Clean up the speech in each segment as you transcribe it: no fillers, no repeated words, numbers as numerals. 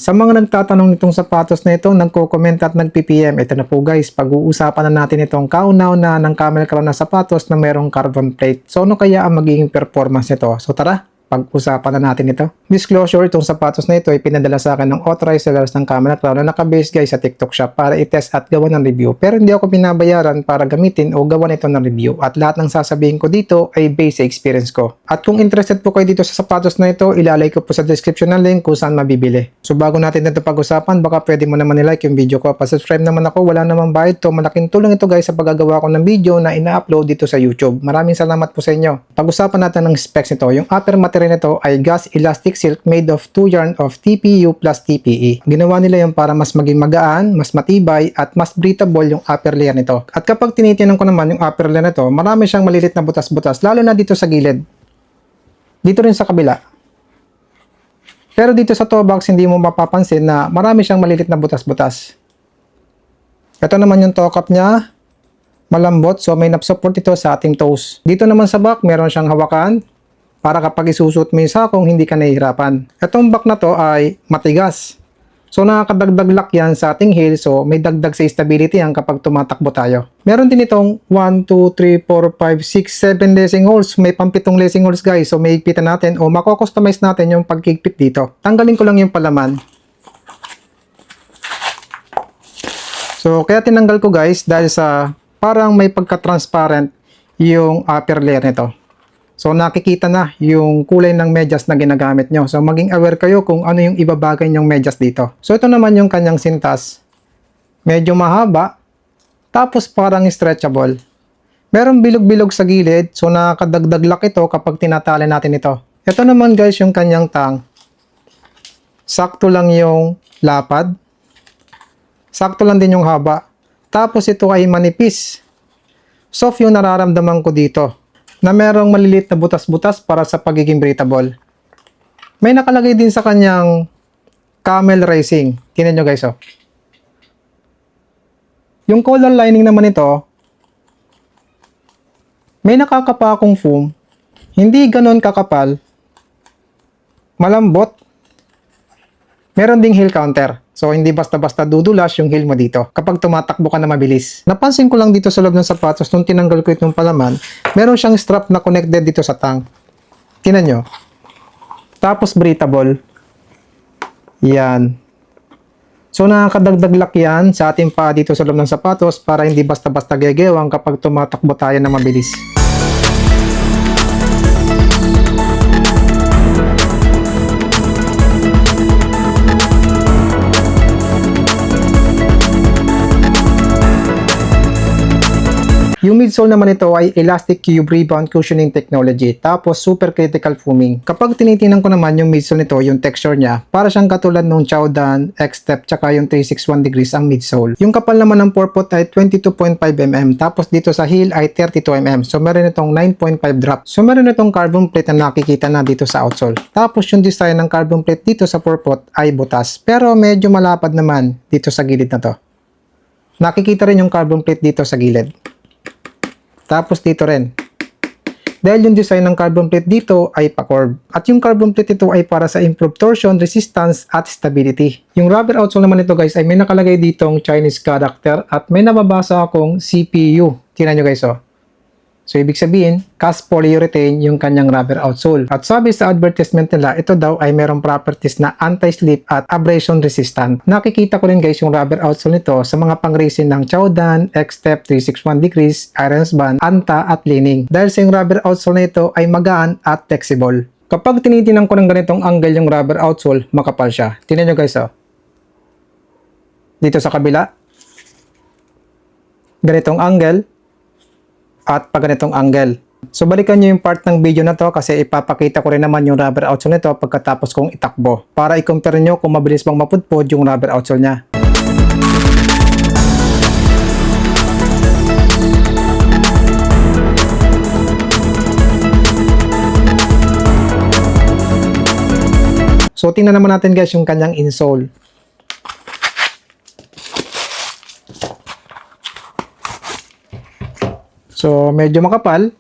Sa mga nagtatanong nitong sapatos na ito, nagko-comment at nag-PPM, ito na po guys, pag-uusapan na natin itong kaunauna ng Camel Crown na sapatos na merong carbon plate. So ano kaya ang magiging performance nito? So tara, pag-usapan na natin ito. Disclosure, itong sapatos na ito ay pinadala sa akin ng authorized sellers ng Camel Crown na nakabase guys sa TikTok shop para i-test at gawa ng review. Pero hindi ako binabayaran para gamitin o gawa nito ng review. At lahat ng sasabihin ko dito ay based sa experience ko. At kung interested po kayo dito sa sapatos na ito, ilalay ko po sa description ng link kung saan mabibili. So bago natin ito pag-usapan, baka pwede mo naman i-like yung video ko. Pa-subscribe naman ako, wala namang bayad to. Malaking tulong ito guys sa paggagawa ko ng video na ina-upload dito sa YouTube. Maraming salamat po sa inyo. Pag-usapan natin ng specs nito. Yung upper material nito ay gas elastic silk made of 2 yarn of TPU plus TPE. Ginawa nila yung para mas maging magaan, mas matibay at mas breathable yung upper layer nito. At kapag tinitingnan ko naman yung upper layer nito, marami siyang malilit na butas-butas lalo na dito sa gilid. Dito rin sa kabila. Pero dito sa toe box hindi mo mapapansin na marami siyang malilit na butas-butas. Ito naman yung toe cap niya. Malambot, so may nap-support ito sa ating toes. Dito naman sa back, meron siyang hawakan para kapag isusot mo yung sakong, hindi ka nahihirapan. Itong back na to ay matigas. So nakakadagdag lock yan sa ating heel, so may dagdag sa stability yan kapag tumatakbo tayo. Meron din itong 1, 2, 3, 4, 5, 6, 7 lacing holes. May pampitong lacing holes guys, so may higpitan natin o mako-customize natin yung pagkigpit dito. Tanggalin ko lang yung palaman. So kaya tinanggal ko guys dahil sa parang may pagka-transparent yung upper layer nito. So nakikita na yung kulay ng medyas na ginagamit nyo. So maging aware kayo kung ano yung ibabagay nyong medyas dito. So ito naman yung kanyang sintas. Medyo mahaba. Tapos parang stretchable. Meron bilog-bilog sa gilid. So nakakadagdag lock ito kapag tinatali natin ito. Ito naman guys yung kanyang tang. Sakto lang yung lapad. Sakto lang din yung haba. Tapos ito ay manipis. Soft yung nararamdaman ko dito na merong malilit na butas-butas para sa pagiging breathable. May nakalagay din sa kanyang Camel Racing. Tingnan nyo guys, oh. Yung collar lining naman ito, may nakakapakong foam. Hindi ganon kakapal. Malambot. Meron ding heel counter. So, hindi basta-basta dudulas yung heel mo dito kapag tumatakbo ka na mabilis. Napansin ko lang dito sa loob ng sapatos nung tinanggal ko itong palaman, meron siyang strap na connected dito sa tang. Tingnan nyo. Tapos breathable. Yan. So, nakakadagdag lock yan sa ating paa dito sa loob ng sapatos para hindi basta-basta gegewang kapag tumatakbo tayo na mabilis. Yung midsole naman ito ay elastic cube rebound cushioning technology, tapos super critical foaming. Kapag tinitingnan ko naman yung midsole nito, yung texture niya, para siyang katulad nung Chowdan, X-Step, tsaka yung 361 degrees ang midsole. Yung kapal naman ng forefoot ay 22.5 mm, tapos dito sa heel ay 32 mm. So meron itong 9.5 drop. So meron itong carbon plate na nakikita na dito sa outsole. Tapos yung design ng carbon plate dito sa forefoot ay butas, pero medyo malapad naman dito sa gilid na to. Nakikita rin yung carbon plate dito sa gilid. Tapos dito rin. Dahil yung design ng carbon plate dito ay pa-curve. At yung carbon plate ito ay para sa improved torsion, resistance, at stability. Yung rubber outsole naman ito guys ay may nakalagay ditong Chinese character at may nababasa akong CPU. Tingnan nyo guys, oh. So, ibig sabihin, cast polyurethane yung kanyang rubber outsole. At sabi sa advertisement nila, ito daw ay merong properties na anti-slip at abrasion resistant. Nakikita ko rin guys yung rubber outsole nito sa mga pang-racing ng Chowdan, X-Step, 361 degrees, Irons Band, Anta at Leaning. Dahil sa yung rubber outsole na ito ay magaan at flexible. Kapag tinitingnan ko ng ganitong angle yung rubber outsole, makapal siya. Tingnan nyo guys, oh. Dito sa kabila, ganitong angle, at pag ganitong angle. So balikan nyo yung part ng video na to kasi ipapakita ko rin naman yung rubber outsole nito pagkatapos kong itakbo para i-compare nyo kung mabilis bang mapudpod yung rubber outsole nya. So tingnan naman natin guys yung kanyang insole. So, medyo makapal.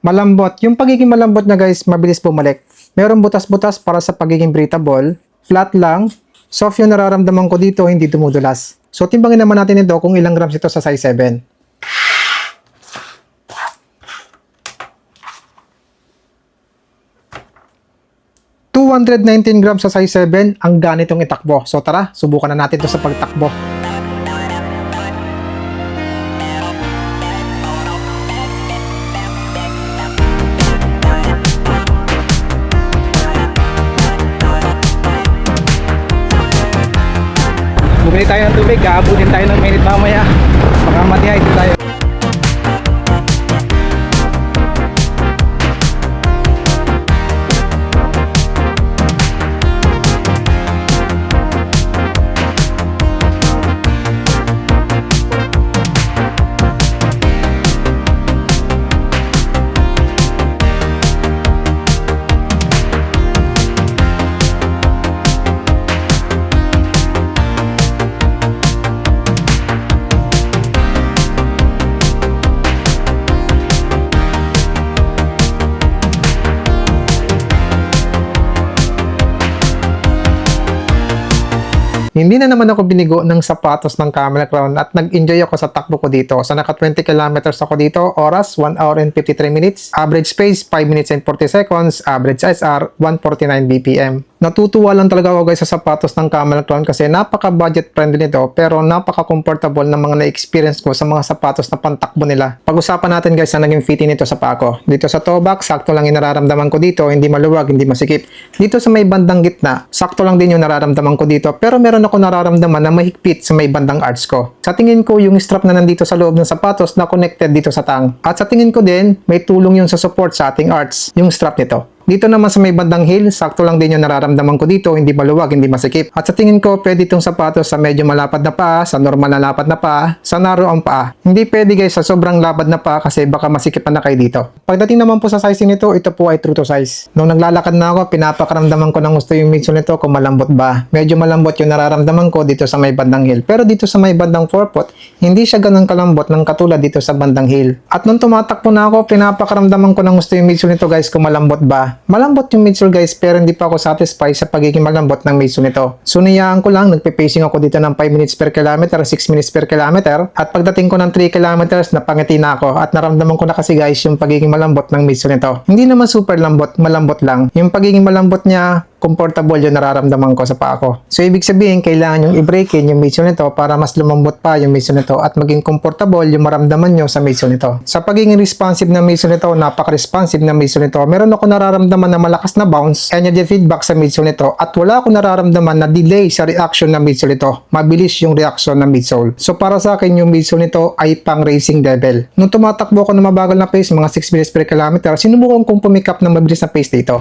Malambot. Yung pagiging malambot na guys, mabilis bumalik. Merong butas-butas para sa pagiging breathable. flat lang, soft yung nararamdaman ko dito, hindi dumudulas. So timbangin naman natin ito kung ilang grams ito sa size 7. 219 grams sa size 7 ang ganitong itakbo. So tara, subukan na natin ito sa pagtakbo. Bumili tayo ng tubig, aabutin tayo ng minute mamaya. Baka matihay tayo. Hindi na naman ako binigo ng sapatos ng Camel Crown at nag-enjoy ako sa takbo ko dito. So naka 20 kilometers ako dito, oras 1 hour and 53 minutes, average pace 5 minutes and 40 seconds, average SR 149 BPM. Natutuwa lang talaga ako guys sa sapatos ng Camel Crown kasi napaka-budget friendly nito pero napaka-comfortable ng mga na-experience ko sa mga sapatos na pantakbo nila. Pag-usapan natin guys ang naging fitting nito sa paa ko. Dito sa toe box, sakto lang yung nararamdaman ko dito, hindi maluwag, hindi masikip. Dito sa may bandang gitna, sakto lang din yung nararamdaman ko dito pero meron ako nararamdaman na mahigpit sa may bandang arch ko. Sa tingin ko yung strap na nandito sa loob ng sapatos na connected dito sa tang. At sa tingin ko din, may tulong yung sa support sa ating arch, yung strap nito. Dito naman sa may bandang heel, sakto lang din yung nararamdaman ko dito, hindi maluwag, hindi masikip. At sa tingin ko, pwede itong sapatos sa medyo malapad na paa, sa normal na lapad na paa, sa narrow ang paa. Hindi pwede guys sa sobrang lapad na paa kasi baka masikipan na kayo dito. Pagdating naman po sa sizing nito, ito po ay true to size. Nung naglalakad na ako, pinapakaramdaman ko ng gusto yung midsole nito kung malambot ba. Medyo malambot yung nararamdaman ko dito sa may bandang heel. Pero dito sa may bandang forefoot, hindi siya ganun kalambot ng katulad dito sa bandang heel. At nung tumatakbo na ako, pinapakaramdaman ko ng gusto yung midsole nito guys kung malambot ba. Malambot yung midsole guys pero hindi pa ako satisfied sa pagiging malambot ng midsole nito. So niyaan ko lang, nagpe-pacing ako dito ng 5 minutes per kilometer, 6 minutes per kilometer at pagdating ko ng 3 kilometers napangiti na ako at naramdaman ko na kasi guys yung pagiging malambot ng midsole nito. Hindi naman super lambot, malambot lang. Yung pagiging malambot niya, comfortable yung nararamdaman ko sa paa ko. So ibig sabihin, kailangan yung i-break-in yung midsole nito para mas lumambot pa yung midsole nito at maging comfortable yung maramdaman nyo sa midsole nito. Sa pagiging responsive na midsole nito, napaka-responsive na midsole nito, meron ako nararamdaman na malakas na bounce, energy feedback sa midsole nito at wala ako nararamdaman na delay sa reaction ng midsole nito. Mabilis yung reaction ng midsole. So para sa akin, yung midsole nito ay pang racing level. Nung tumatakbo ko na mabagal na pace, mga 6 minutes per kilometer, sinubukan kong pumikap ng mabilis na pace dito.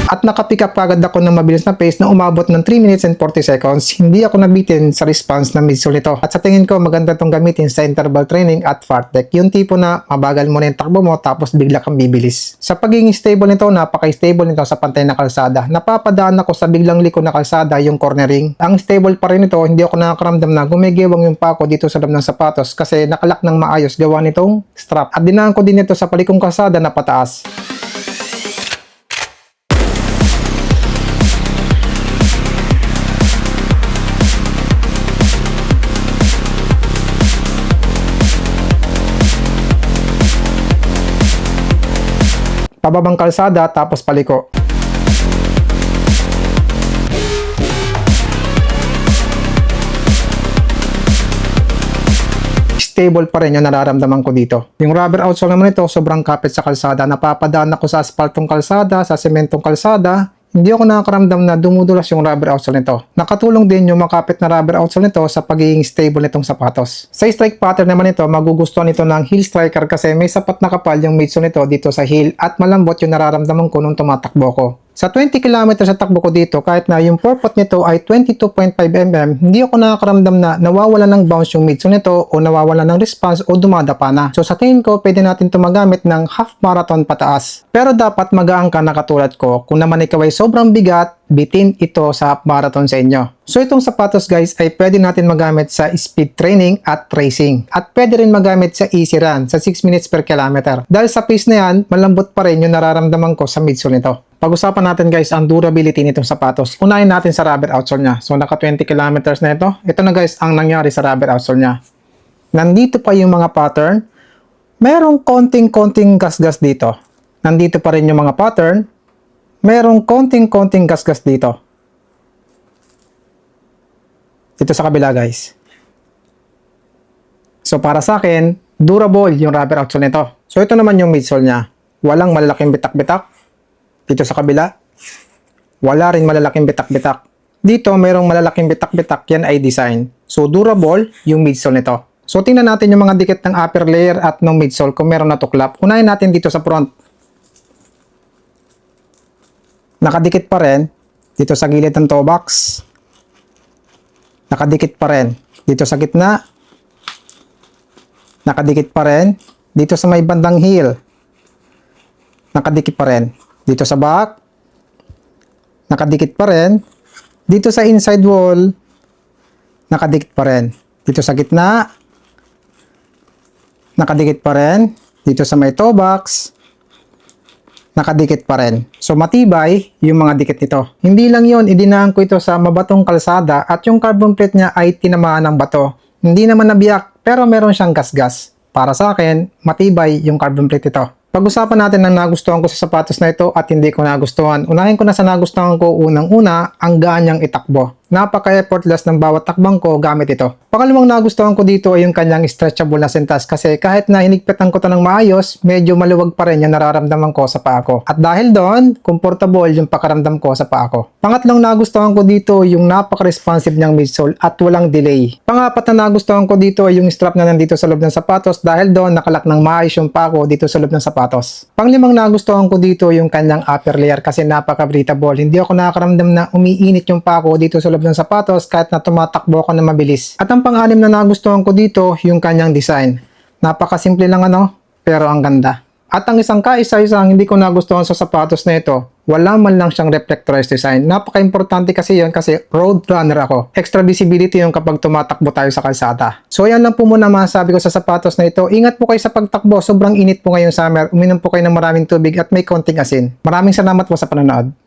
At nakapick up agad ako ng mabilis na pace na umabot ng 3 minutes and 40 seconds. Hindi ako nabitin sa response ng midsole nito. At sa tingin ko, maganda itong gamitin sa interval training at fart deck. Yung tipo na mabagal mo na yung takbo mo tapos bigla kang bibilis. Sa pagiging stable nito, napaka-stable nito sa pantay na kalsada. Napapadaan ako sa biglang liko na kalsada, yung cornering. Ang stable pa rin ito, hindi ako nakakaramdam na gumigewang yung pako dito sa loob ng sapatos kasi nakalak ng maayos gawa nitong strap. At dinaan ko din ito sa palikong kalsada na pataas. Pababang kalsada tapos paliko. Stable pa rin yung nararamdaman ko dito. Yung rubber outsole naman ito, sobrang kapit sa kalsada. Napapadaan ako sa asphaltong kalsada, sa sementong kalsada. Hindi ako nakakaramdam na dumudulas yung rubber outsole nito. Nakatulong din yung makapit na rubber outsole nito sa pagiging stable nitong sapatos. Sa strike pattern naman ito, magugustuhan ito ng heel striker kasi may sapat na kapal yung midsole nito dito sa heel at malambot yung nararamdaman ko nung tumatakbo ko. Sa 20 kilometers sa takbo ko dito, kahit na yung purpot nito ay 22.5 mm, hindi ako nakakaramdam na nawawala ng bounce yung midsole nito o nawawala ng response o dumadapa na. So sa tingin ko, pwede natin ito magamit ng half marathon pataas. Pero dapat magaan ka na katulad ko. Kung naman ikaw ay sobrang bigat, bitin ito sa half marathon sa inyo. So itong sapatos guys ay pwede natin magamit sa speed training at racing. At pwede rin magamit sa easy run sa 6 minutes per kilometer. Dahil sa pace na yan, malambot pa rin yung nararamdaman ko sa midsole nito. Pag-usapan natin guys ang durability nitong sapatos. Unahin natin sa rubber outsole niya. So naka 20 kilometers na ito. Ito na guys ang nangyari sa rubber outsole niya. Nandito pa yung mga pattern. Merong konting gasgas dito. Nandito pa rin yung mga pattern. Merong konting gasgas dito. Dito sa kabila guys. So para sa akin, durable yung rubber outsole nito. So ito naman yung midsole niya. Walang malalaking bitak-bitak. Dito sa kabila, wala rin malalaking bitak-bitak. Dito, mayroong malalaking bitak-bitak, yan ay design. So, durable yung midsole nito. So, tingnan natin yung mga dikit ng upper layer at ng midsole kung meron natuklap. Unahin natin dito sa front. Nakadikit pa rin dito sa gilid ng toe box. Nakadikit pa rin dito sa gitna. Nakadikit pa rin dito sa may bandang heel. Nakadikit pa rin dito sa back, nakadikit pa rin. Dito sa inside wall, nakadikit pa rin. Dito sa gitna, nakadikit pa rin. Dito sa may toe box, nakadikit pa rin. So matibay yung mga dikit nito. Hindi lang yon, idinaan ko ito sa mabatong kalsada at yung carbon plate niya ay tinamaan ng bato. Hindi naman nabiyak, pero meron siyang gasgas. Para sa akin, matibay yung carbon plate ito. Pag-usapan natin ng nagustuhan ko sa sapatos na ito at hindi ko nagustuhan. Unahin ko na sa nagustuhan ko unang-una, ang gaan niyang itakbo. Napaka-effortless ng bawat takbang ko gamit ito. Pangalawang nagustuhan ko dito ay yung kanyang stretchable na sintas kasi kahit na hinigpitan ko ito ng maayos, medyo maluwag pa rin yung nararamdaman ko sa paa ko. At dahil doon, comfortable yung pakaramdam ko sa paa ko. Pangatlong nagustuhan ko dito yung napaka-responsive niyang midsole at walang delay. Pangapat na nagustuhan ko dito ay yung strap na nandito sa loob ng sapatos dahil doon nakalak ng maayos yung paa ko dito sa loob ng sapatos. Panglimang nagustuhan ko dito yung kanyang upper layer kasi napaka-breathable. Hindi ako nakakaramdam na umiinit yung paa ko dito sa loob ng sapatos kahit na tumatakbo ako na mabilis. At ang pang-anim na nagustuhan ko dito, yung kanyang design. Napakasimple lang pero ang ganda. At ang isang kaisa-isang hindi ko nagustuhan sa sapatos na ito, wala man lang siyang reflectorized design. Napaka-importante kasi yun kasi road runner ako. Extra visibility yung kapag tumatakbo tayo sa kalsada. So yan lang po muna masasabi ko sa sapatos na ito. Ingat po kayo sa pagtakbo. Sobrang init po ngayong summer. Uminom po kayo ng maraming tubig at may konting asin. Maraming salamat po sa panonood.